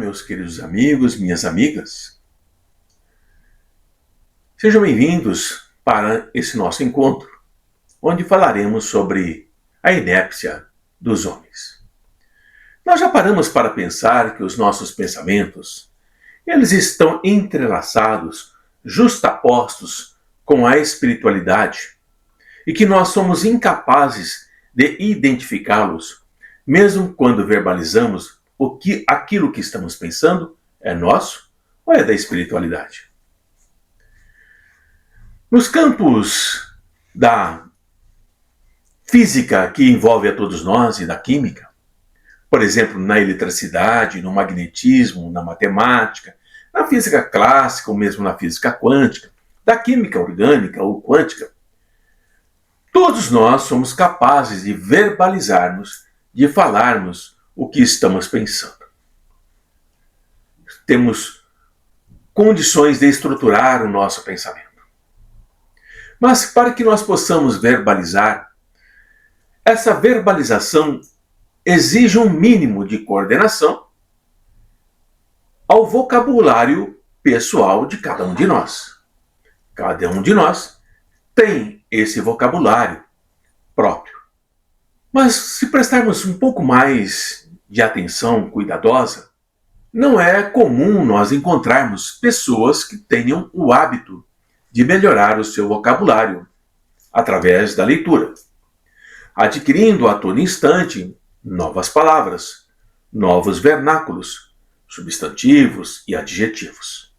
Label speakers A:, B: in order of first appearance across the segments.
A: meus queridos amigos, minhas amigas. Sejam bem-vindos para esse nosso encontro, onde falaremos sobre a inépcia dos homens. Nós já paramos para pensar que os nossos pensamentos, eles estão entrelaçados, justapostos com a espiritualidade, e que nós somos incapazes de identificá-los, mesmo quando verbalizamos aquilo que estamos pensando é nosso ou é da espiritualidade. Nos campos da física que envolve a todos nós e da química, por exemplo, na eletricidade, no magnetismo, na matemática, na física clássica ou mesmo na física quântica, da química orgânica ou quântica, todos nós somos capazes de verbalizarmos, de falarmos o que estamos pensando. Temos condições de estruturar o nosso pensamento. Mas para que nós possamos verbalizar, essa verbalização exige um mínimo de coordenação ao vocabulário pessoal de cada um de nós. Cada um de nós tem esse vocabulário próprio. Mas se prestarmos um pouco mais de atenção cuidadosa, não é comum nós encontrarmos pessoas que tenham o hábito de melhorar o seu vocabulário através da leitura, adquirindo a todo instante novas palavras, novos vernáculos, substantivos e adjetivos,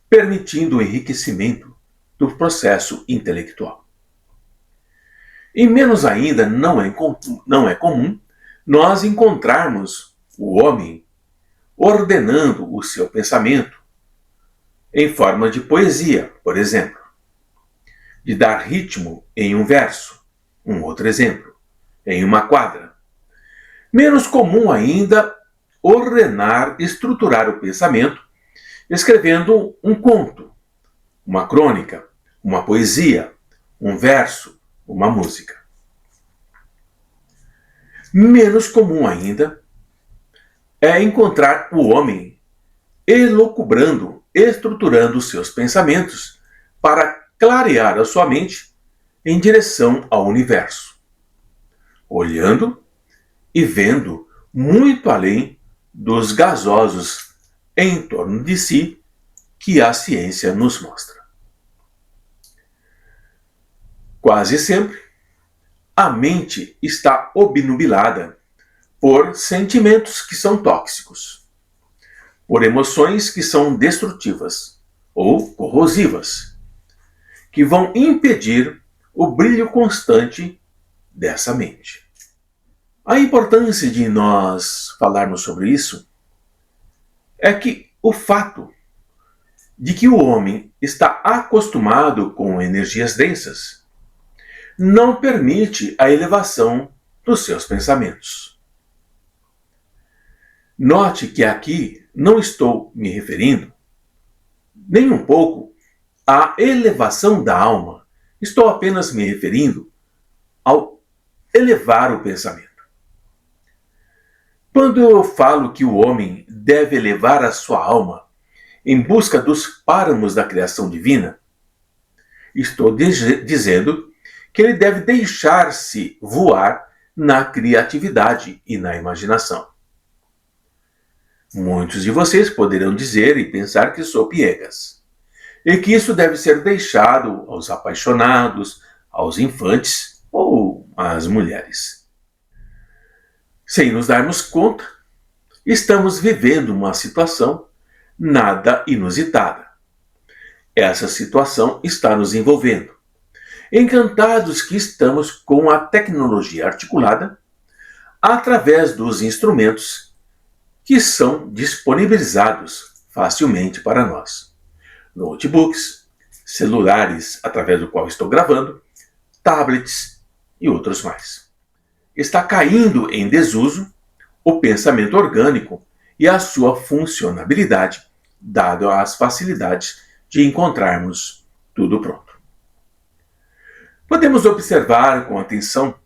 A: permitindo o enriquecimento do processo intelectual. E menos ainda não é comum nós encontrarmos o homem ordenando o seu pensamento em forma de poesia, por exemplo, de dar ritmo em um verso, um outro exemplo, em uma quadra. Menos comum ainda ordenar, estruturar o pensamento, escrevendo um conto, uma crônica, uma poesia, um verso, uma música. Menos comum ainda é encontrar o homem elucubrando, estruturando os seus pensamentos para clarear a sua mente em direção ao universo, olhando e vendo muito além dos gasosos em torno de si que a ciência nos mostra. Quase sempre, a mente está obnubilada por sentimentos que são tóxicos, por emoções que são destrutivas ou corrosivas, que vão impedir o brilho constante dessa mente. A importância de nós falarmos sobre isso é que o fato de que o homem está acostumado com energias densas não permite a elevação dos seus pensamentos. Note que aqui não estou me referindo nem um pouco à elevação da alma. Estou apenas me referindo ao elevar o pensamento. Quando eu falo que o homem deve elevar a sua alma em busca dos páramos da criação divina, estou dizendo que ele deve deixar-se voar na criatividade e na imaginação. Muitos de vocês poderão dizer e pensar que sou piegas, e que isso deve ser deixado aos apaixonados, aos infantes ou às mulheres. Sem nos darmos conta, estamos vivendo uma situação nada inusitada. Essa situação está nos envolvendo. Encantados que estamos com a tecnologia articulada através dos instrumentos que são disponibilizados facilmente para nós. Notebooks, celulares através do qual estou gravando, tablets e outros mais. Está caindo em desuso o pensamento orgânico e a sua funcionabilidade, dado as facilidades de encontrarmos tudo pronto. Podemos observar com atenção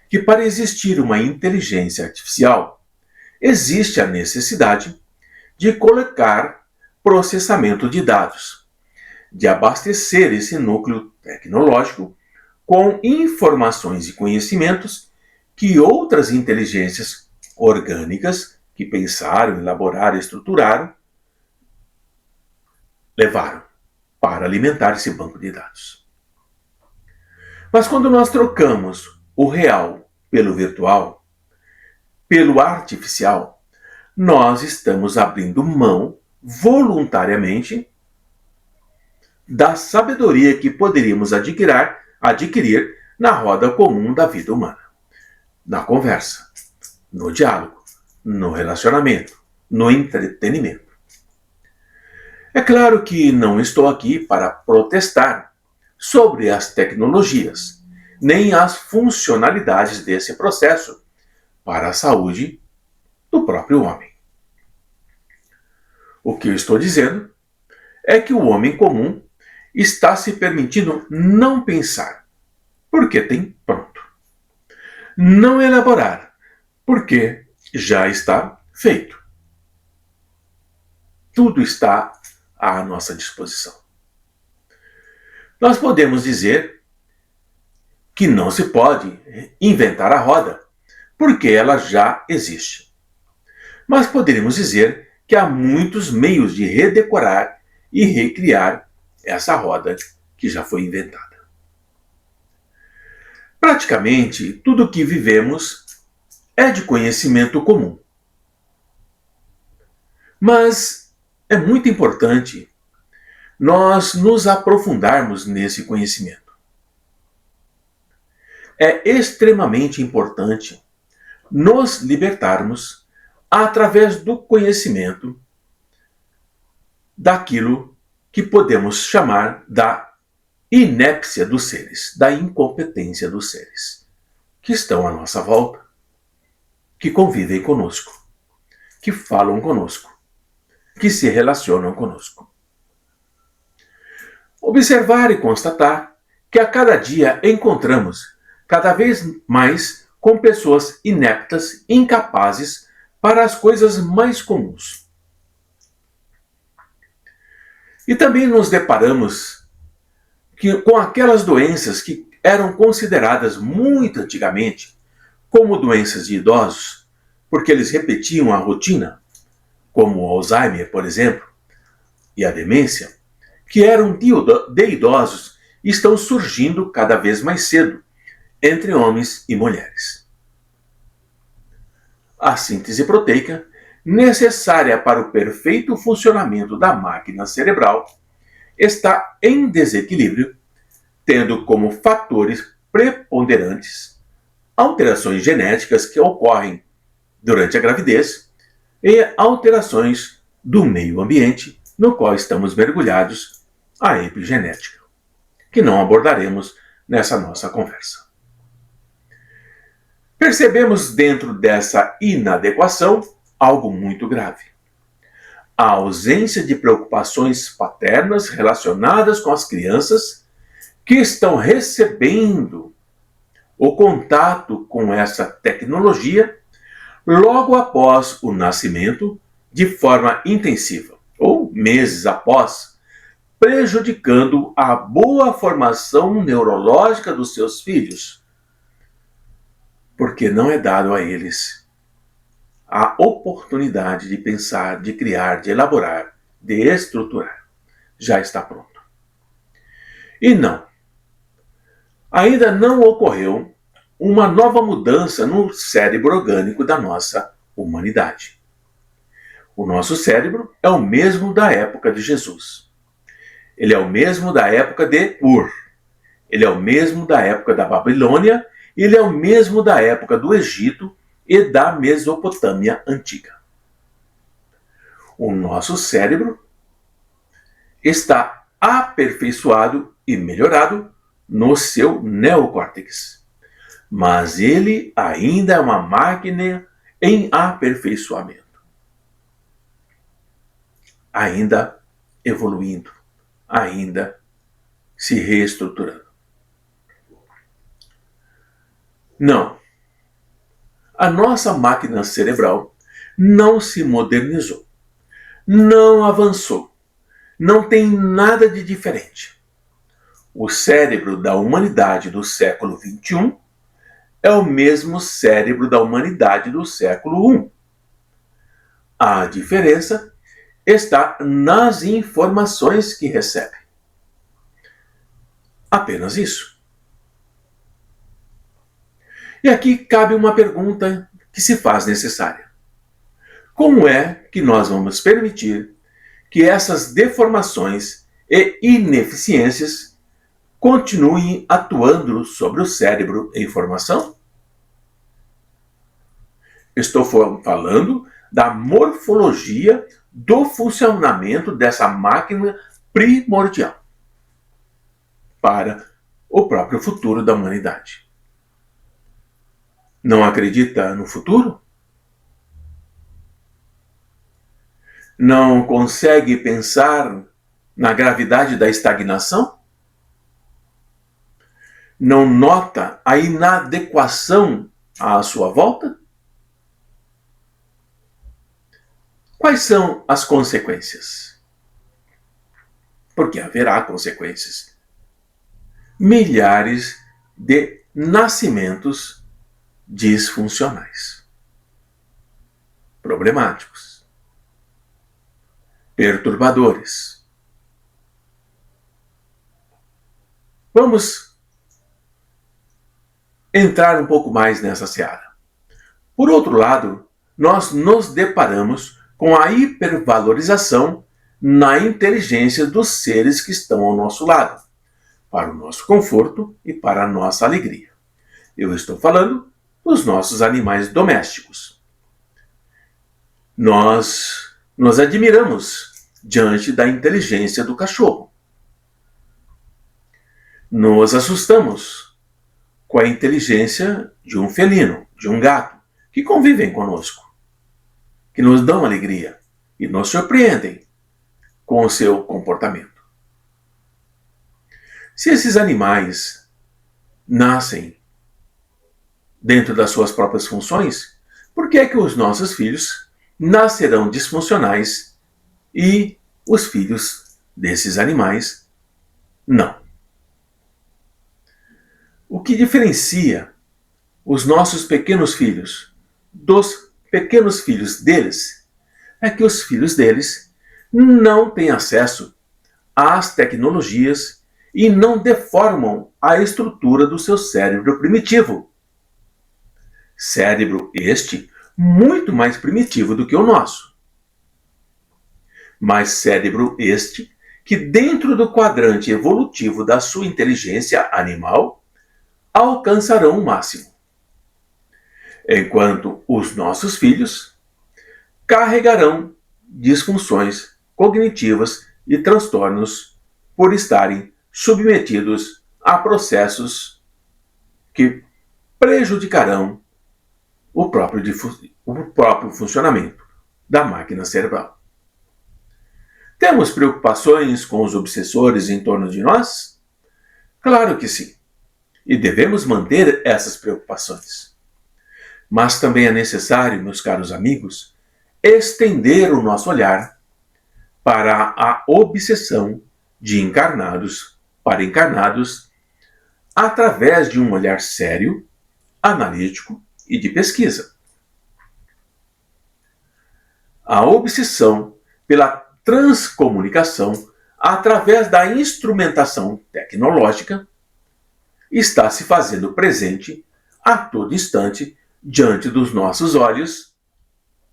A: que para existir uma inteligência artificial, existe a necessidade de colocar processamento de dados, de abastecer esse núcleo tecnológico com informações e conhecimentos que outras inteligências orgânicas que pensaram, elaboraram e estruturaram levaram para alimentar esse banco de dados. Mas quando nós trocamos o real pelo virtual, pelo artificial, nós estamos abrindo mão voluntariamente da sabedoria que poderíamos adquirir na roda comum da vida humana, na conversa, no diálogo, no relacionamento, no entretenimento. É claro que não estou aqui para protestar sobre as tecnologias, nem as funcionalidades desse processo para a saúde do próprio homem. O que eu estou dizendo é que o homem comum está se permitindo não pensar, porque tem pronto. Não elaborar, porque já está feito. Tudo está à nossa disposição. Nós podemos dizer que não se pode inventar a roda, porque ela já existe. Mas poderíamos dizer que há muitos meios de redecorar e recriar essa roda que já foi inventada. Praticamente tudo o que vivemos é de conhecimento comum. Mas é muito importante nós nos aprofundarmos nesse conhecimento. É extremamente importante nos libertarmos através do conhecimento daquilo que podemos chamar da inépcia dos seres, da incompetência dos seres, que estão à nossa volta, que convivem conosco, que falam conosco, que se relacionam conosco. Observar e constatar que a cada dia encontramos cada vez mais com pessoas ineptas, incapazes para as coisas mais comuns. E também nos deparamos com aquelas doenças que eram consideradas muito antigamente como doenças de idosos, porque eles repetiam a rotina, como o Alzheimer, por exemplo, e a demência, que eram de idosos e estão surgindo cada vez mais cedo entre homens e mulheres. A síntese proteica, necessária para o perfeito funcionamento da máquina cerebral, está em desequilíbrio, tendo como fatores preponderantes alterações genéticas que ocorrem durante a gravidez e alterações do meio ambiente no qual estamos mergulhados, a epigenética, que não abordaremos nessa nossa conversa. Percebemos dentro dessa inadequação algo muito grave. A ausência de preocupações paternas relacionadas com as crianças que estão recebendo o contato com essa tecnologia logo após o nascimento, de forma intensiva, ou meses após, prejudicando a boa formação neurológica dos seus filhos, porque não é dado a eles a oportunidade de pensar, de criar, de elaborar, de estruturar. Já está pronto. E não, ainda não ocorreu uma nova mudança no cérebro orgânico da nossa humanidade. O nosso cérebro é o mesmo da época de Jesus. Ele é o mesmo da época de Ur. Ele é o mesmo da época da Babilônia. Ele é o mesmo da época do Egito e da Mesopotâmia antiga. O nosso cérebro está aperfeiçoado e melhorado no seu neocórtex, mas ele ainda é uma máquina em aperfeiçoamento, ainda evoluindo, ainda se reestruturando. Não. A nossa máquina cerebral não se modernizou, não avançou, não tem nada de diferente. O cérebro da humanidade do século XXI é o mesmo cérebro da humanidade do século I. A diferença está nas informações que recebe. Apenas isso. E aqui cabe uma pergunta que se faz necessária. Como é que nós vamos permitir que essas deformações e ineficiências continuem atuando sobre o cérebro em formação? Estou falando da morfologia do funcionamento dessa máquina primordial para o próprio futuro da humanidade. Não acredita no futuro? Não consegue pensar na gravidade da estagnação? Não nota a inadequação à sua volta? Quais são as consequências? Porque haverá consequências. Milhares de nascimentos disfuncionais, problemáticos, perturbadores. Vamos entrar um pouco mais nessa seara. Por outro lado, nós nos deparamos com a hipervalorização na inteligência dos seres que estão ao nosso lado, para o nosso conforto e para a nossa alegria. Eu estou falando dos nossos animais domésticos. Nós nos admiramos diante da inteligência do cachorro. Nos assustamos com a inteligência de um felino, de um gato, que convivem conosco, que nos dão alegria e nos surpreendem com o seu comportamento. Se esses animais nascem dentro das suas próprias funções, por que é que os nossos filhos nascerão disfuncionais e os filhos desses animais não? O que diferencia os nossos pequenos filhos dos pequenos filhos deles é que os filhos deles não têm acesso às tecnologias e não deformam a estrutura do seu cérebro primitivo. Cérebro este muito mais primitivo do que o nosso. Mas cérebro este que, dentro do quadrante evolutivo da sua inteligência animal, alcançarão o máximo. Enquanto os nossos filhos carregarão disfunções cognitivas e transtornos por estarem submetidos a processos que prejudicarão o próprio funcionamento da máquina cerebral. Temos preocupações com os obsessores em torno de nós? Claro que sim. E devemos manter essas preocupações. Mas também é necessário, meus caros amigos, estender o nosso olhar para a obsessão de encarnados para encarnados através de um olhar sério, analítico e de pesquisa. A obsessão pela transcomunicação através da instrumentação tecnológica está se fazendo presente a todo instante diante dos nossos olhos.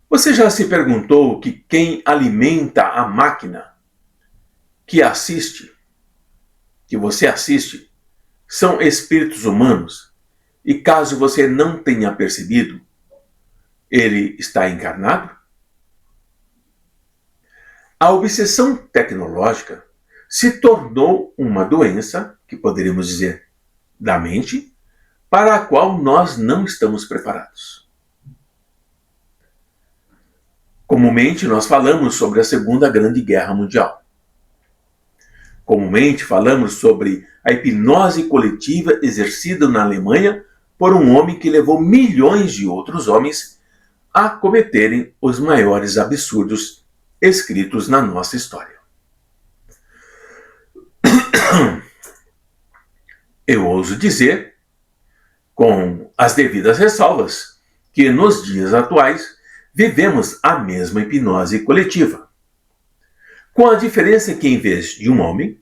A: Você já se perguntou que quem alimenta a máquina que você assiste, são espíritos humanos? E caso você não tenha percebido, ele está encarnado? A obsessão tecnológica se tornou uma doença, que poderíamos dizer, da mente, para a qual nós não estamos preparados. Comumente nós falamos sobre a Segunda Grande Guerra Mundial. Comumente falamos sobre a hipnose coletiva exercida na Alemanha por um homem que levou milhões de outros homens a cometerem os maiores absurdos escritos na nossa história. Eu ouso dizer, com as devidas ressalvas, que nos dias atuais vivemos a mesma hipnose coletiva, com a diferença que, em vez de um homem,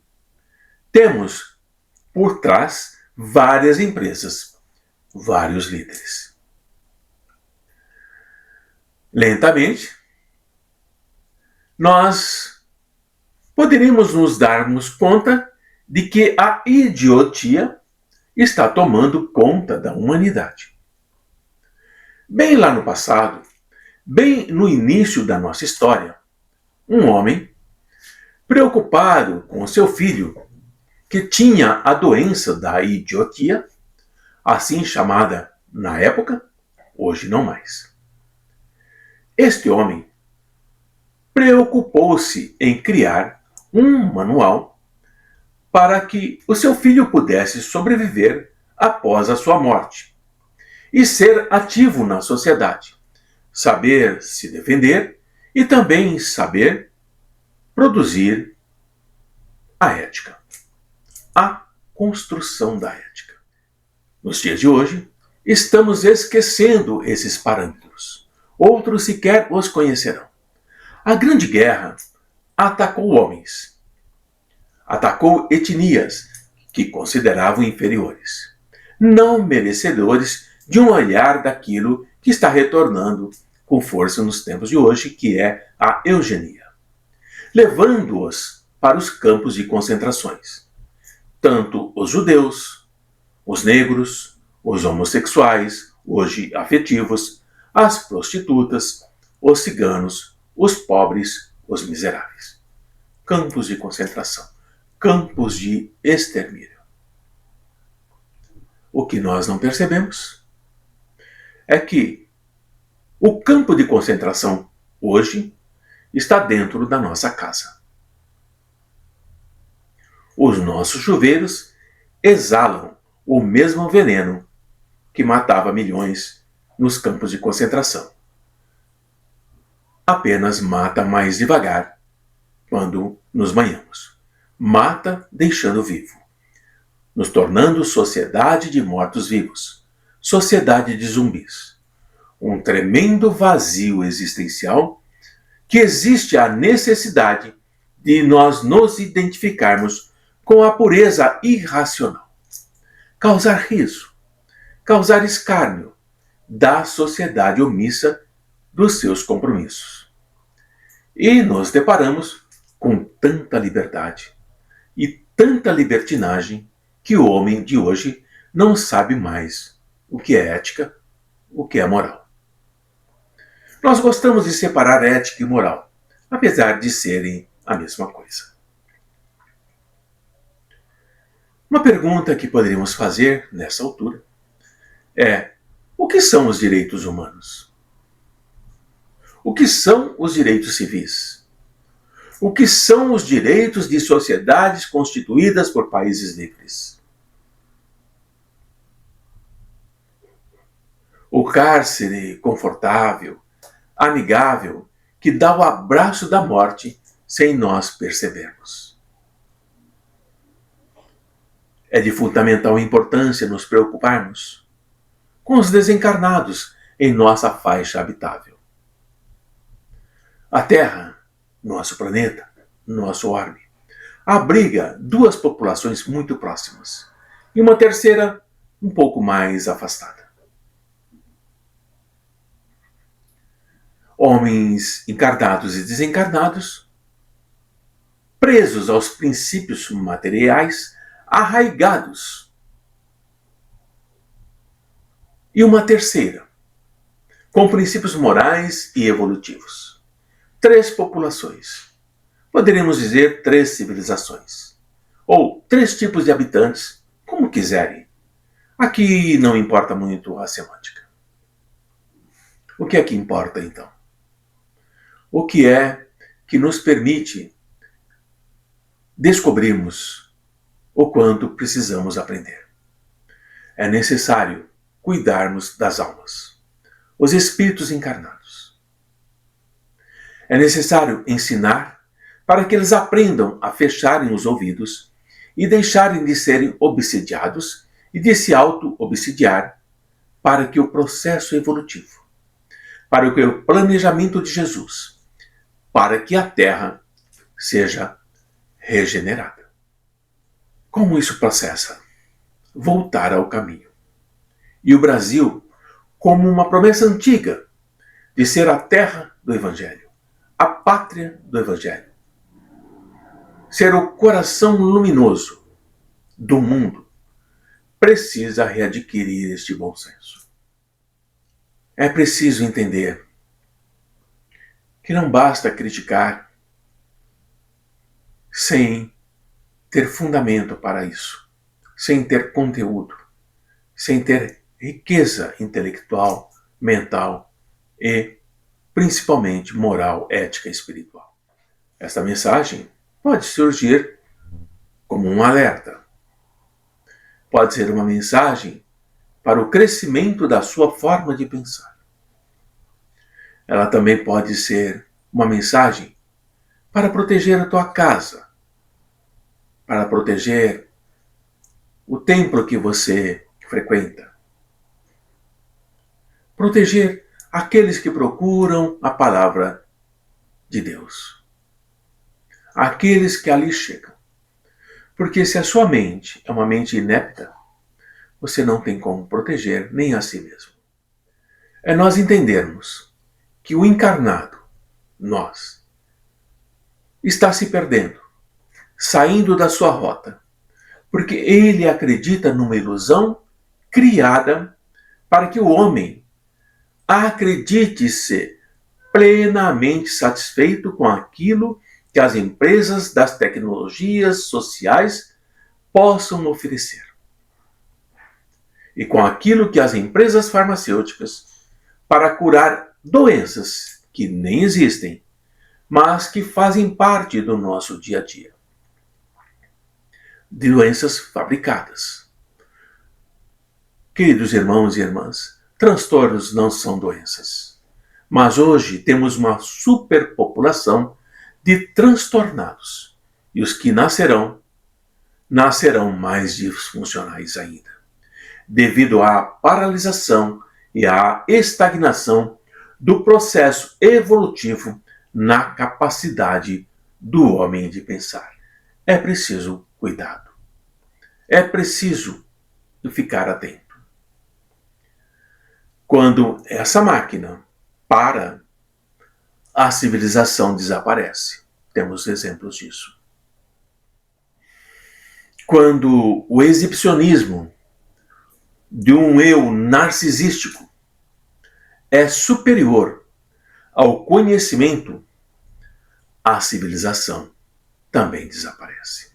A: temos por trás várias empresas, vários líderes. Lentamente, nós poderíamos nos darmos conta de que a idiotia está tomando conta da humanidade. Bem lá no passado, bem no início da nossa história, um homem, preocupado com seu filho, que tinha a doença da idiotia, assim chamada na época, hoje não mais. Este homem preocupou-se em criar um manual para que o seu filho pudesse sobreviver após a sua morte e ser ativo na sociedade, saber se defender e também saber produzir a ética, a construção da ética. Nos dias de hoje, estamos esquecendo esses parâmetros. Outros sequer os conhecerão. A Grande Guerra atacou homens, atacou etnias que consideravam inferiores, não merecedores de um olhar daquilo que está retornando com força nos tempos de hoje, que é a eugenia, levando-os para os campos de concentrações. Tanto os judeus, os negros, os homossexuais, hoje afetivos, as prostitutas, os ciganos, os pobres, os miseráveis. Campos de concentração, campos de extermínio. O que nós não percebemos é que o campo de concentração hoje está dentro da nossa casa. Os nossos chuveiros exalam o mesmo veneno que matava milhões nos campos de concentração. Apenas mata mais devagar quando nos banhamos. Mata deixando vivo, nos tornando sociedade de mortos-vivos, sociedade de zumbis. Um tremendo vazio existencial que existe a necessidade de nós nos identificarmos com a pureza irracional. Causar riso, causar escárnio da sociedade omissa dos seus compromissos. E nos deparamos com tanta liberdade e tanta libertinagem que o homem de hoje não sabe mais o que é ética, o que é moral. Nós gostamos de separar ética e moral, apesar de serem a mesma coisa. Uma pergunta que poderíamos fazer nessa altura é: o que são os direitos humanos? O que são os direitos civis? O que são os direitos de sociedades constituídas por países livres? O cárcere confortável, amigável, que dá o abraço da morte sem nós percebermos. É de fundamental importância nos preocuparmos com os desencarnados em nossa faixa habitável. A Terra, nosso planeta, nosso orbe, abriga duas populações muito próximas e uma terceira um pouco mais afastada. Homens encarnados e desencarnados, presos aos princípios materiais, arraigados. E uma terceira, com princípios morais e evolutivos. 3 populações. Poderíamos dizer 3 civilizações. Ou 3 tipos de habitantes, como quiserem. Aqui não importa muito a semântica. O que é que importa, então? O que é que nos permite descobrirmos o quanto precisamos aprender. É necessário cuidarmos das almas, os espíritos encarnados. É necessário ensinar para que eles aprendam a fecharem os ouvidos e deixarem de serem obsidiados e de se auto-obsidiar para que o processo evolutivo, para que o planejamento de Jesus, para que a Terra seja regenerada. Como isso processa? Voltar ao caminho. E o Brasil, como uma promessa antiga de ser a terra do Evangelho, a pátria do Evangelho, ser o coração luminoso do mundo, precisa readquirir este bom senso. É preciso entender que não basta criticar sem ter fundamento para isso, sem ter conteúdo, sem ter riqueza intelectual, mental e, principalmente, moral, ética e espiritual. Esta mensagem pode surgir como um alerta. Pode ser uma mensagem para o crescimento da sua forma de pensar. Ela também pode ser uma mensagem para proteger a tua casa, para proteger o templo que você frequenta, proteger aqueles que procuram a palavra de Deus, aqueles que ali chegam. Porque se a sua mente é uma mente inepta, você não tem como proteger nem a si mesmo. É nós entendermos que o encarnado, nós, está se perdendo, saindo da sua rota, porque ele acredita numa ilusão criada para que o homem acredite-se plenamente satisfeito com aquilo que as empresas das tecnologias sociais possam oferecer. E com aquilo que as empresas farmacêuticas, para curar doenças que nem existem, mas que fazem parte do nosso dia a dia. De doenças fabricadas. Queridos irmãos e irmãs, transtornos não são doenças. Mas hoje temos uma superpopulação de transtornados. E os que nascerão mais disfuncionais ainda. Devido à paralisação e à estagnação do processo evolutivo na capacidade do homem de pensar. É preciso cuidado. É preciso ficar atento. Quando essa máquina para, a civilização desaparece. Temos exemplos disso. Quando o exibicionismo de um eu narcisístico é superior ao conhecimento, a civilização também desaparece.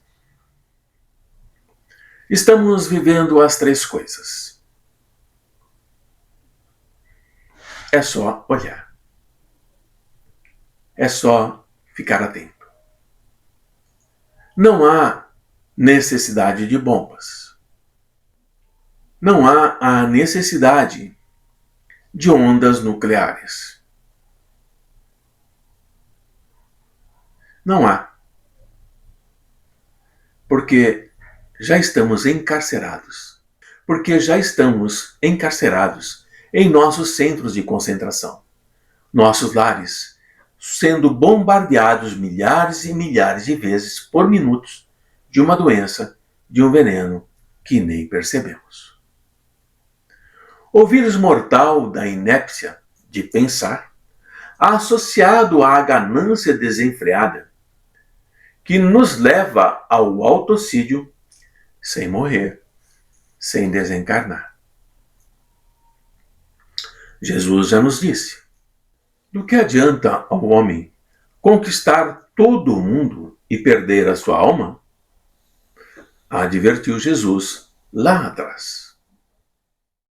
A: Estamos vivendo as três coisas. É só olhar. É só ficar atento. Não há necessidade de bombas. Não há a necessidade de ondas nucleares. Não há. Porque já estamos encarcerados. Porque já estamos encarcerados em nossos centros de concentração. Nossos lares sendo bombardeados milhares e milhares de vezes por minutos de uma doença, de um veneno que nem percebemos. O vírus mortal da inépcia de pensar, associado à ganância desenfreada, que nos leva ao autocídio sem morrer, sem desencarnar. Jesus já nos disse: do que adianta ao homem conquistar todo o mundo e perder a sua alma? Advertiu Jesus lá atrás.